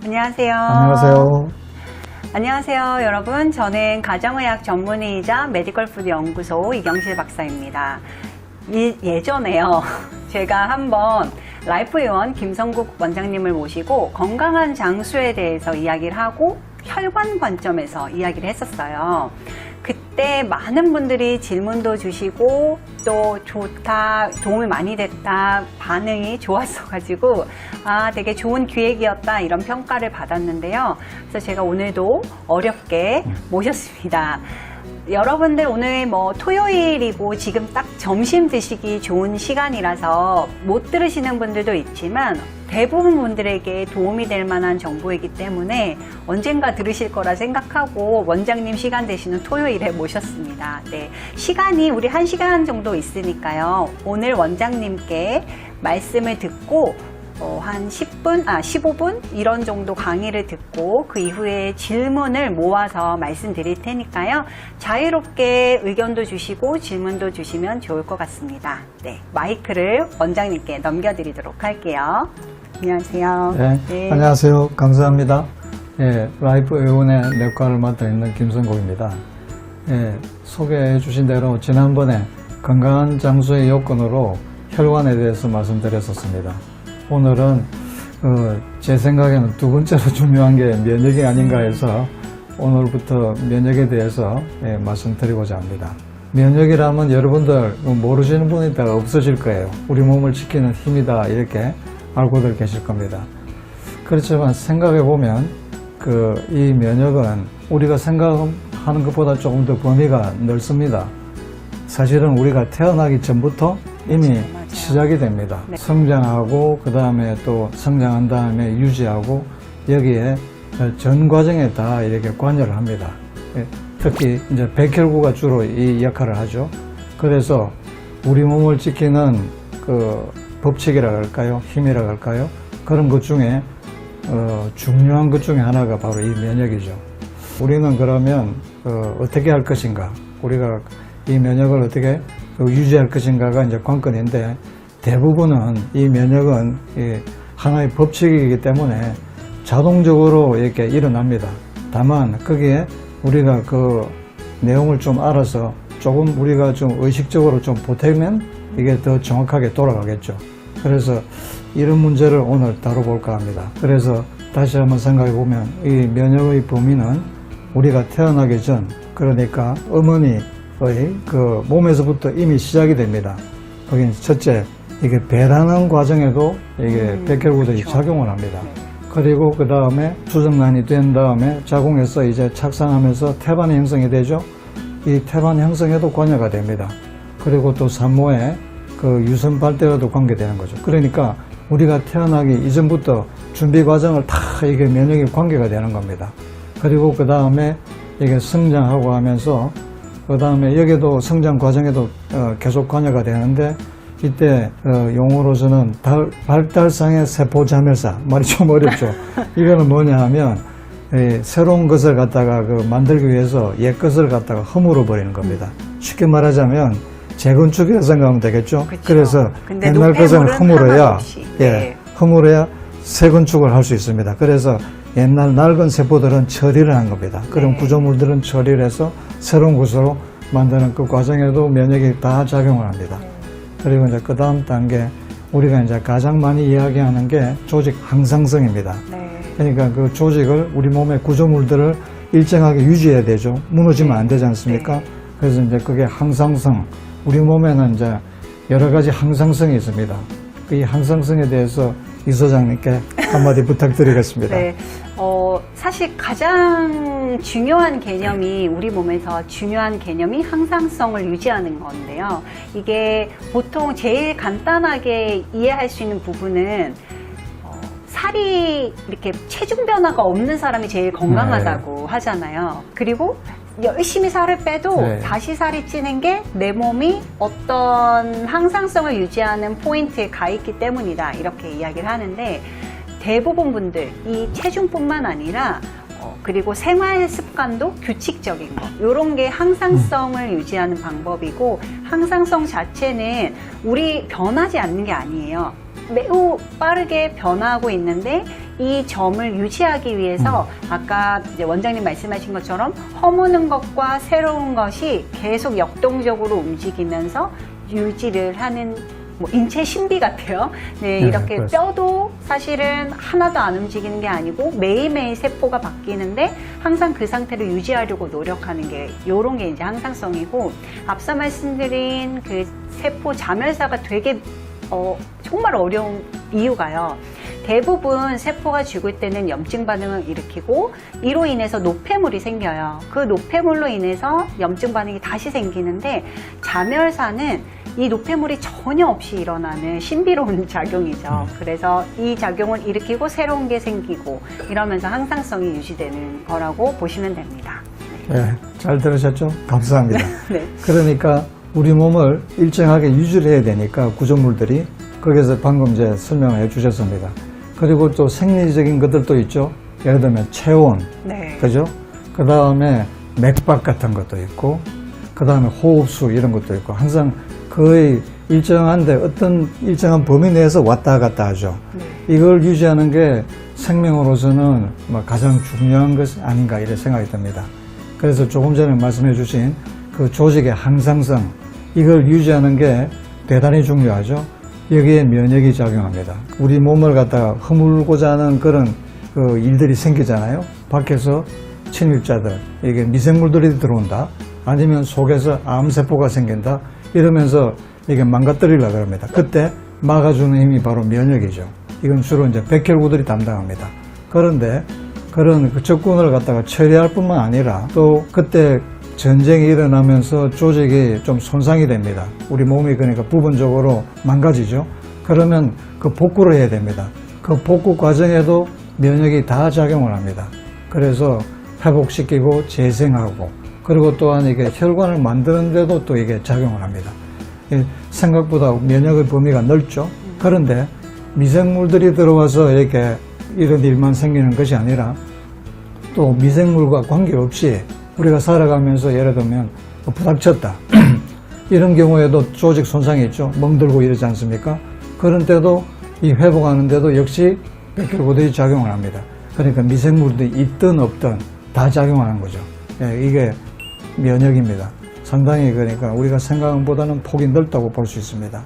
안녕하세요. 안녕하세요. 안녕하세요, 여러분. 저는 가정의학 전문의이자 메디컬푸드 연구소 이경실 박사입니다. 예전에요, 제가 한번 라이프의원 김성국 원장님을 모시고 건강한 장수에 대해서 이야기를 하고 혈관 관점에서 이야기를 했었어요. 그때 많은 분들이 질문도 주시고 또 좋다, 도움이 많이 됐다, 반응이 좋았어가지고 되게 좋은 기획이었다 이런 평가를 받았는데요. 그래서 제가 오늘도 어렵게 모셨습니다. 여러분들 오늘 토요일이고 지금 딱 점심 드시기 좋은 시간이라서 못 들으시는 분들도 있지만 대부분 분들에게 도움이 될 만한 정보이기 때문에 언젠가 들으실 거라 생각하고 원장님 시간 되시는 토요일에 모셨습니다. 네, 시간이 우리 1시간 정도 있으니까요. 오늘 원장님께 말씀을 듣고 한 10분, 15분 이런 정도 강의를 듣고 그 이후에 질문을 모아서 말씀드릴 테니까요. 자유롭게 의견도 주시고 질문도 주시면 좋을 것 같습니다. 네, 마이크를 원장님께 넘겨드리도록 할게요. 안녕하세요. 네, 안녕하세요. 감사합니다. 라이프 의원의 내과를 맡아 있는 김성국입니다. 소개해 주신 대로 지난번에 건강한 장수의 요건으로 혈관에 대해서 말씀드렸었습니다. 오늘은 제 생각에는 두 번째로 중요한 게 면역이 아닌가 해서 오늘부터 면역에 대해서 말씀드리고자 합니다. 면역이라면 여러분들 모르시는 분이 다 없으실 거예요. 우리 몸을 지키는 힘이다 이렇게 알고들 계실 겁니다. 그렇지만 생각해 보면 이 면역은 우리가 생각하는 것보다 조금 더 범위가 넓습니다. 사실은 우리가 태어나기 전부터 이미 시작이 됩니다. 네. 성장하고 그 다음에 또 성장한 다음에 유지하고 여기에 전 과정에 다 이렇게 관여를 합니다. 특히 이제 백혈구가 주로 이 역할을 하죠. 그래서 우리 몸을 지키는 법칙이라 할까요? 힘이라 할까요? 그런 것 중에 중요한 것 중에 하나가 바로 이 면역이죠. 우리는 그러면 어떻게 할 것인가? 우리가 이 면역을 어떻게 유지할 것인가가 이제 관건인데 대부분은 이 면역은 하나의 법칙이기 때문에 자동적으로 이렇게 일어납니다. 다만 거기에 우리가 그 내용을 좀 알아서 조금 우리가 좀 의식적으로 좀 보태면 이게 더 정확하게 돌아가겠죠. 그래서 이런 문제를 오늘 다뤄볼까 합니다. 그래서 다시 한번 생각해 보면 이 면역의 범위는 우리가 태어나기 전, 그러니까 어머니의 몸에서부터 이미 시작이 됩니다. 거긴 첫째, 이게 배라는 과정에도 이게 백혈구들이 작용을 합니다. 그리고 그 다음에 수정란이 된 다음에 자궁에서 이제 착상하면서 태반이 형성이 되죠. 이 태반 형성에도 관여가 됩니다. 그리고 또 산모의 유선 발달에도 관계되는 거죠. 그러니까 우리가 태어나기 이전부터 준비 과정을 다 이게 면역이 관계가 되는 겁니다. 그리고 그 다음에 이게 성장하고 하면서 그 다음에 여기도 성장 과정에도 계속 관여가 되는데 이때 용어로서는 발달상의 세포자멸사, 말이 좀 어렵죠. 이거는 뭐냐 하면 새로운 것을 갖다가 만들기 위해서 옛 것을 갖다가 허물어 버리는 겁니다. 쉽게 말하자면 재건축이라 생각하면 되겠죠. 그쵸. 그래서 옛날 것을 허물어야 허물어야 새 건축을 할 수 있습니다. 그래서 옛날 낡은 세포들은 처리를 한 겁니다. 그럼 구조물들은 처리를 해서 새로운 것으로 만드는 그 과정에도 면역이 다 작용을 합니다. 그리고 이제 그 다음 단계, 우리가 이제 가장 많이 이야기하는 게 조직 항상성입니다. 그러니까 그 조직을, 우리 몸의 구조물들을 일정하게 유지해야 되죠. 무너지면 안 되지 않습니까? 그래서 이제 그게 항상성, 우리 몸에는 이제 여러 가지 항상성이 있습니다. 이 항상성에 대해서 이 소장님께 한마디 부탁드리겠습니다. 네. 사실 가장 중요한 개념이 우리 몸에서 중요한 개념이 항상성을 유지하는 건데요. 이게 보통 제일 간단하게 이해할 수 있는 부분은 살이 이렇게 체중 변화가 없는 사람이 제일 건강하다고 하잖아요. 그리고 열심히 살을 빼도 다시 살이 찌는 게 내 몸이 어떤 항상성을 유지하는 포인트에 가 있기 때문이다 이렇게 이야기를 하는데 대부분 분들 이 체중뿐만 아니라 그리고 생활 습관도 규칙적인 거 이런 게 항상성을 유지하는 방법이고 항상성 자체는 우리 변하지 않는 게 아니에요. 매우 빠르게 변화하고 있는데 이 점을 유지하기 위해서 아까 이제 원장님 말씀하신 것처럼 허무는 것과 새로운 것이 계속 역동적으로 움직이면서 유지를 하는 뭐 인체 신비 같아요. 네, 이렇게 그렇습니다. 뼈도 사실은 하나도 안 움직이는 게 아니고 매일매일 세포가 바뀌는데 항상 그 상태를 유지하려고 노력하는 게 요런 게 이제 항상성이고 앞서 말씀드린 그 세포 자멸사가 되게 정말 어려운 이유가요. 대부분 세포가 죽을 때는 염증 반응을 일으키고 이로 인해서 노폐물이 생겨요. 그 노폐물로 인해서 염증 반응이 다시 생기는데 자멸사는 이 노폐물이 전혀 없이 일어나는 신비로운 작용이죠. 그래서 이 작용을 일으키고 새로운 게 생기고 이러면서 항상성이 유지되는 거라고 보시면 됩니다. 네, 잘 들으셨죠? 감사합니다. 네. 그러니까 우리 몸을 일정하게 유지를 해야 되니까 구조물들이 거기서 방금 이제 설명을 해 주셨습니다. 그리고 또 생리적인 것들도 있죠. 예를 들면 체온, 네. 그죠? 그 다음에 맥박 같은 것도 있고, 그 다음에 호흡수 이런 것도 있고, 항상 거의 일정한데 어떤 일정한 범위 내에서 왔다 갔다 하죠. 이걸 유지하는 게 생명으로서는 가장 중요한 것이 아닌가 이런 생각이 듭니다. 그래서 조금 전에 말씀해 주신 그 조직의 항상성, 이걸 유지하는 게 대단히 중요하죠. 여기에 면역이 작용합니다. 우리 몸을 갖다가 허물고자 하는 그런 그 일들이 생기잖아요. 밖에서 침입자들, 이게 미생물들이 들어온다. 아니면 속에서 암세포가 생긴다. 이러면서 이게 망가뜨리려고 합니다. 그때 막아주는 힘이 바로 면역이죠. 이건 주로 이제 백혈구들이 담당합니다. 그런데 그런 그 적군을 갖다가 처리할 뿐만 아니라 또 그때 전쟁이 일어나면서 조직이 좀 손상이 됩니다. 우리 몸이 그러니까 부분적으로 망가지죠. 그러면 그 복구를 해야 됩니다. 그 복구 과정에도 면역이 다 작용을 합니다. 그래서 회복시키고 재생하고 그리고 또한 이게 혈관을 만드는데도 또 이게 작용을 합니다. 생각보다 면역의 범위가 넓죠. 그런데 미생물들이 들어와서 이렇게 이런 일만 생기는 것이 아니라 또 미생물과 관계없이 우리가 살아가면서 예를 들면 부닥쳤다. 이런 경우에도 조직 손상이 있죠. 멍들고 이러지 않습니까? 그런 때도 이 회복하는데도 역시 백혈구들이 작용을 합니다. 그러니까 미생물들이 있든 없든 다 작용하는 거죠. 이게 면역입니다. 상당히 그러니까 우리가 생각한 것보다는 폭이 넓다고 볼 수 있습니다.